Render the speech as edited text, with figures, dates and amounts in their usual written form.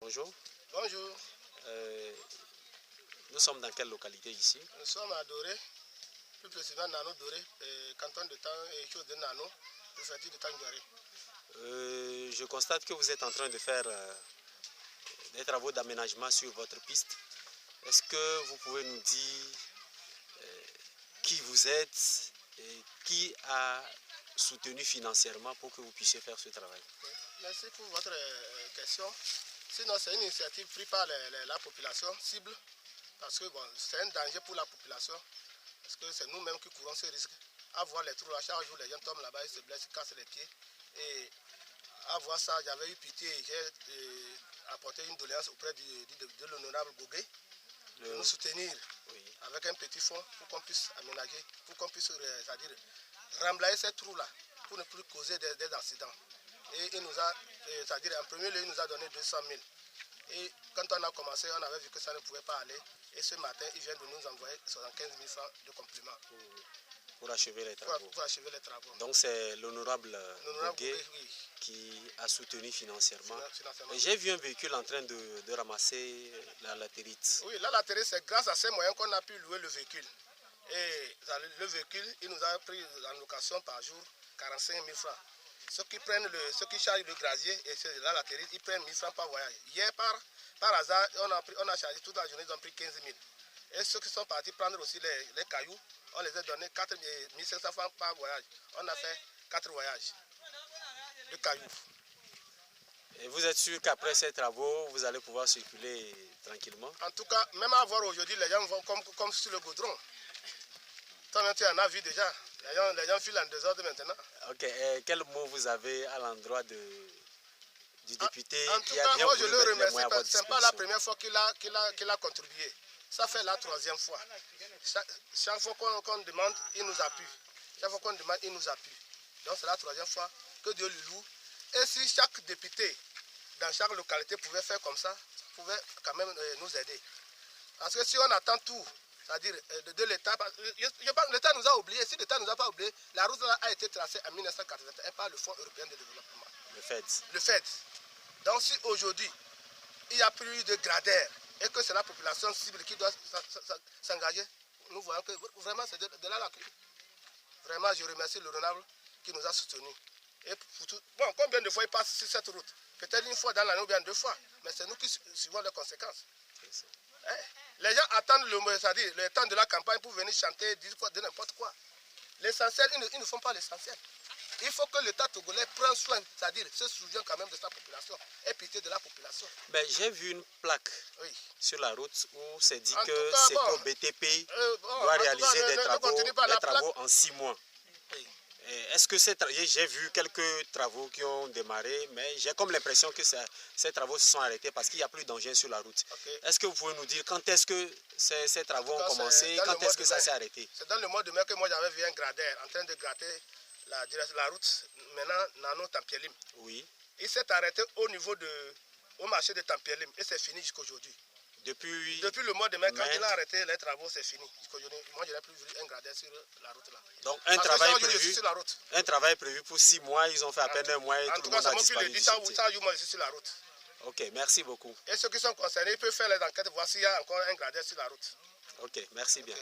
Bonjour. Bonjour. Nous sommes dans quelle localité ici? Nous sommes à Doré, plus précisément Nano Doré, canton de Tang et chose de Nano, préfecture de Tanguaré. Je constate que vous êtes en train de faire des travaux d'aménagement sur votre piste. Est-ce que vous pouvez nous dire qui vous êtes et qui a soutenu financièrement pour que vous puissiez faire ce travail? Merci pour votre question. Sinon, c'est une initiative prise par la population cible, parce que bon, c'est un danger pour la population, parce que c'est nous-mêmes qui courons ce risque. À voir les trous à chaque jour, les gens tombent là-bas, ils se blessent, ils cassent les pieds. Et à voir ça, j'avais eu pitié et j'ai apporté une doléance auprès de l'honorable Gogué de nous soutenir avec un petit fonds pour qu'on puisse aménager, pour qu'on puisse c'est-à-dire remblayer ces trous-là pour ne plus causer des accidents. Et il nous a, c'est-à-dire en premier lieu, il nous a donné 200 000. Et quand on a commencé, on avait vu que ça ne pouvait pas aller. Et ce matin, il vient de nous envoyer 75 000 francs de complément. Pour achever les travaux. Pour achever les travaux. Donc c'est l'honorable Gogué oui, qui a soutenu financièrement. J'ai vu un véhicule en train de ramasser la latérite. Oui, la latérite, c'est grâce à ces moyens qu'on a pu louer le véhicule. Et le véhicule, il nous a pris en location par jour 45 000 francs. Ceux qui chargent le grazier et la latérite, ils prennent 1000 francs par voyage. Hier, par hasard, on a chargé toute la journée, ils ont pris 15 000. Et ceux qui sont partis prendre aussi les cailloux, on les a donné 4 500 francs par voyage. On a fait 4 voyages de cailloux. Et vous êtes sûr qu'après ces travaux, vous allez pouvoir circuler tranquillement? En tout cas, même à voir aujourd'hui, les gens vont comme sur le goudron. Toi-même, tu en as vu déjà. Les gens filent en désordre maintenant. Ok, et quel mot vous avez à l'endroit du député qui a bien voulu mettre les moyens à votre disposition? Ce n'est pas la première fois qu'il a contribué. Ça fait la 3e fois. Chaque fois qu'on demande, il nous appuie. Chaque fois qu'on demande, il nous appuie. Donc c'est la 3e fois que Dieu lui loue. Et si chaque député, dans chaque localité, pouvait faire comme ça pouvait quand même nous aider. Parce que si on attend tout, c'est-à-dire de l'État, l'État nous a oubliés. Si l'État ne nous a pas oubliés, la route là a été tracée en 1981 par le Fonds européen de développement. Le FED. Donc si aujourd'hui, il n'y a plus de gradaires et que c'est la population cible qui doit s'engager, nous voyons que vraiment c'est de là la clé. Vraiment, je remercie l'honorable qui nous a soutenus. Et bon, combien de fois il passe sur cette route? Peut-être une fois dans l'année ou bien 2 fois. Mais c'est nous qui suivons les conséquences. Les gens attendent le temps de la campagne pour venir chanter, dire de n'importe quoi. L'essentiel, ils ne font pas l'essentiel. Il faut que l'État togolais prenne soin, c'est-à-dire se souvient quand même de sa population, ait pitié de la population. Ben, j'ai vu une plaque sur la route où c'est dit que c'est bon, que BTP doit réaliser des travaux en 6 mois. Est-ce que j'ai vu quelques travaux qui ont démarré, mais j'ai comme l'impression que ces travaux se sont arrêtés parce qu'il n'y a plus d'engins sur la route. Est-ce que vous pouvez nous dire quand est-ce que ces travaux ont commencé, quand est-ce que ça s'est arrêté? C'est dans le mois de mai que moi j'avais vu un gradeur en train de gratter la route, maintenant Nano Tampielim. Oui. Il s'est arrêté au marché de Tampielim et c'est fini jusqu'aujourd'hui. Depuis le mois de mai, quand il a arrêté les travaux, c'est fini. Moi, je n'ai plus vu un gradeur sur la route là. Donc, un travail prévu pour 6 mois, ils ont fait à peine un mois et tout le monde a disparu. En tout cas, c'est moi qui le dis, ça, moi, je suis sur la route. Ok, merci beaucoup. Et ceux qui sont concernés, ils peuvent faire les enquêtes, voir s'il y a encore un gradeur sur la route. Ok, merci bien.